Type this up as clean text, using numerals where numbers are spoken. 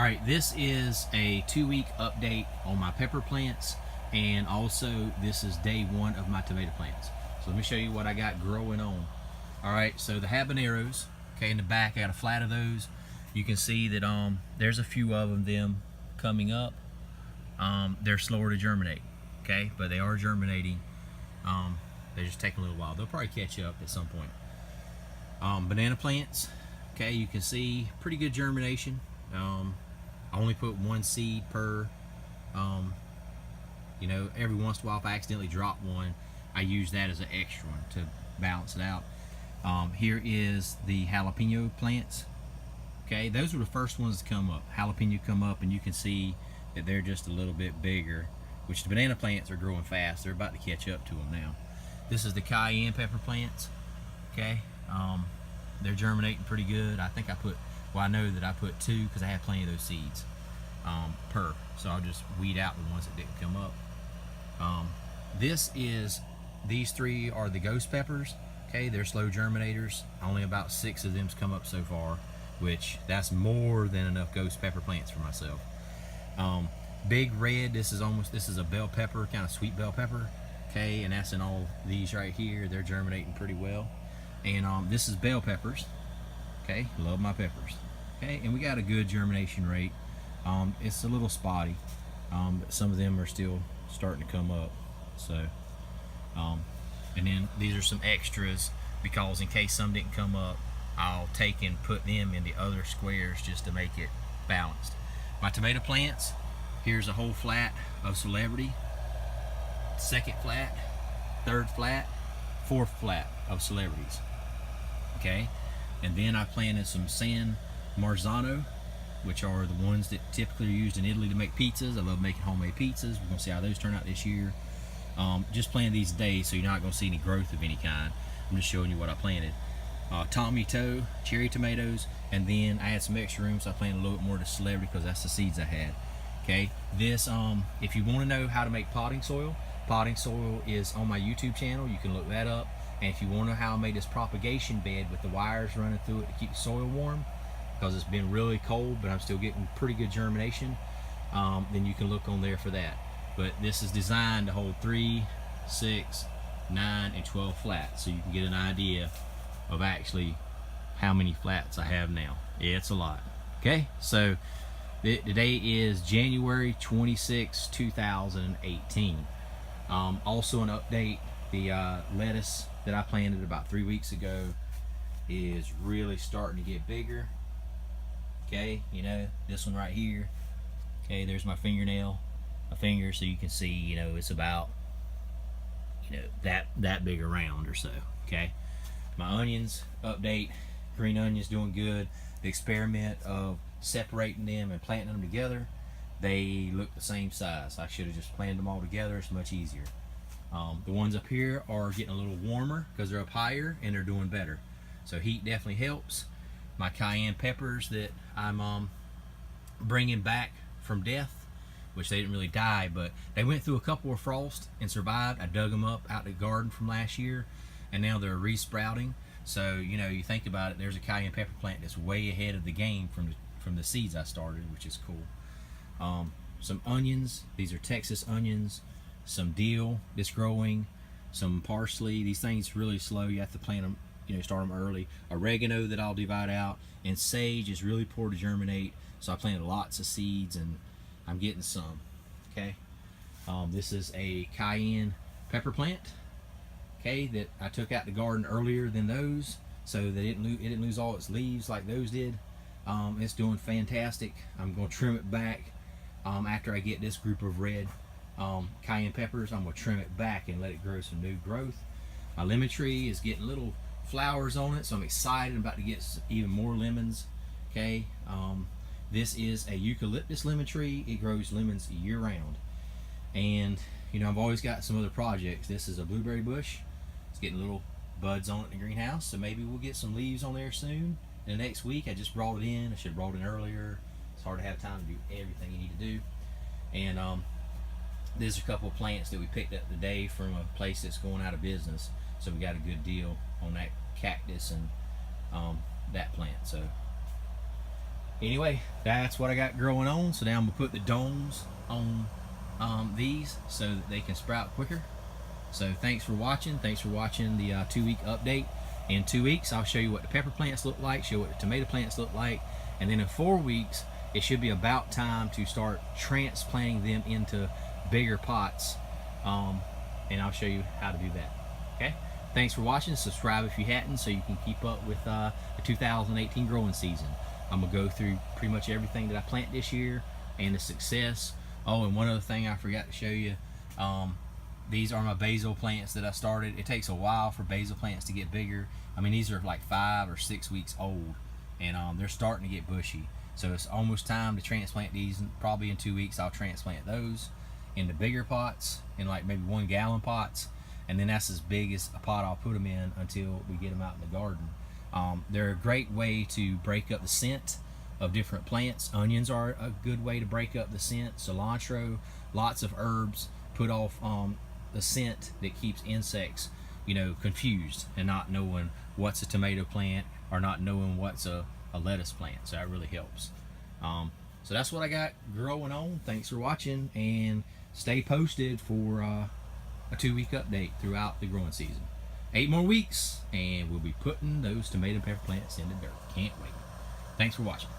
Alright, this is a 2-week update on my pepper plants, and also this is day 1 of my tomato plants. So let me show you what I got growing on. Alright, so the habaneros, okay, in the back I got a flat of those. You can see that there's a few of them coming up. They're slower to germinate, okay, but they are germinating. They just take a little while. They'll probably catch up at some point. Banana plants, okay, you can see pretty good germination. I only put 1 seed per, every once in a while if I accidentally drop one, I use that as an extra one to balance it out. Here is the jalapeno plants. Okay, those were the first ones to come up. Jalapeno come up and you can see that they're just a little bit bigger, which the banana plants are growing fast. They're about to catch up to them now. This is the cayenne pepper plants. Okay, they're germinating pretty good. I think I know that I put 2 because I have plenty of those seeds per. So I'll just weed out the ones that didn't come up. These 3 are the ghost peppers. Okay, they're slow germinators. Only about 6 of them's come up so far, which that's more than enough ghost pepper plants for myself. Big red, this is a bell pepper, kind of sweet bell pepper. Okay, and that's in all these right here. They're germinating pretty well. And this is bell peppers. Okay, love my peppers. Okay, and we got a good germination rate. It's a little spotty, but some of them are still starting to come up. So, and then these are some extras because in case some didn't come up, I'll take and put them in the other squares just to make it balanced. My tomato plants, here's a whole flat of Celebrity, 2nd flat, 3rd flat, 4th flat of Celebrities. Okay, and then I planted some San Marzano, which are the ones that typically are used in Italy to make pizzas. I love making homemade pizzas. We're gonna see how those turn out this year. Just planted these days, so you're not gonna see any growth of any kind. I'm just showing you what I planted. Tommy Toe, cherry tomatoes, and then I had some extra room, so I planted a little bit more to Celebrity because that's the seeds I had. Okay, this if you want to know how to make potting soil is on my YouTube channel. You can look that up. And if you want to know how I made this propagation bed with the wires running through it to keep the soil warm, because it's been really cold but I'm still getting pretty good germination, then you can look on there for that. But this is designed to hold 3, 6, 9, and 12 flats, so you can get an idea of actually how many flats I have now. Yeah, it's a lot. Okay, so today is January 26, 2018. Also an update, the lettuce that I planted about 3 weeks ago is really starting to get bigger. Okay, this one right here. Okay, there's my fingernail, a finger, so you can see, it's about, that big around or so. Okay, my onions update, green onions doing good. The experiment of separating them and planting them together, they look the same size. I should have just planted them all together. It's much easier. The ones up here are getting a little warmer because they're up higher and they're doing better. So heat definitely helps. My cayenne peppers that I'm bringing back from death, which they didn't really die, but they went through a couple of frost and survived. I dug them up out of the garden from last year, and now they're resprouting. So you think about it, there's a cayenne pepper plant that's way ahead of the game from the seeds I started, which is cool. Some onions. These are Texas onions. Some dill that's growing, some parsley. These things really slow. You have to plant them, start them early. Oregano that I'll divide out, and sage is really poor to germinate. So I planted lots of seeds, and I'm getting some. Okay, this is a cayenne pepper plant. Okay, that I took out the garden earlier than those, so that it didn't lose all its leaves like those did. It's doing fantastic. I'm gonna trim it back after I get this group of red cayenne peppers. I'm gonna trim it back and let it grow some new growth. My lemon tree is getting little flowers on it, so I'm excited. I'm about to get even more lemons. Okay, this is a eucalyptus lemon tree. It grows lemons year round, and I've always got some other projects. This is a blueberry bush. It's getting little buds on it in the greenhouse, so maybe we'll get some leaves on there soon. In the next week, I just brought it in. I should have brought it in earlier. It's hard to have time to do everything you need to do. And there's a couple of plants that we picked up today from a place that's going out of business, so we got a good deal on that cactus and that plant. So Anyway, that's what I got growing on. So now I'm gonna put the domes on these so that they can sprout quicker. So thanks for watching. Thanks for watching the 2-week update. In 2 weeks, I'll show you what the pepper plants look like, show what the tomato plants look like, and then in 4 weeks, it should be about time to start transplanting them into bigger pots, and I'll show you how to do that. Okay? Thanks for watching. Subscribe if you hadn't so you can keep up with the 2018 growing season. I'm going to go through pretty much everything that I plant this year and the success. Oh, and one other thing I forgot to show you. These are my basil plants that I started. It takes a while for basil plants to get bigger. I mean, these are like 5 or 6 weeks old, and they're starting to get bushy. So it's almost time to transplant these. Probably in 2 weeks, I'll transplant those into bigger pots, in like maybe 1 gallon pots, and then that's as big as a pot I'll put them in until we get them out in the garden. They're a great way to break up the scent of different plants. Onions are a good way to break up the scent. Cilantro, lots of herbs put off the scent that keeps insects, confused and not knowing what's a tomato plant or not knowing what's a lettuce plant. So that really helps. So that's what I got growing on. Thanks for watching, and stay posted for a 2-week update throughout the growing season. 8 more weeks and we'll be putting those tomato and pepper plants in the dirt. Can't wait. Thanks for watching.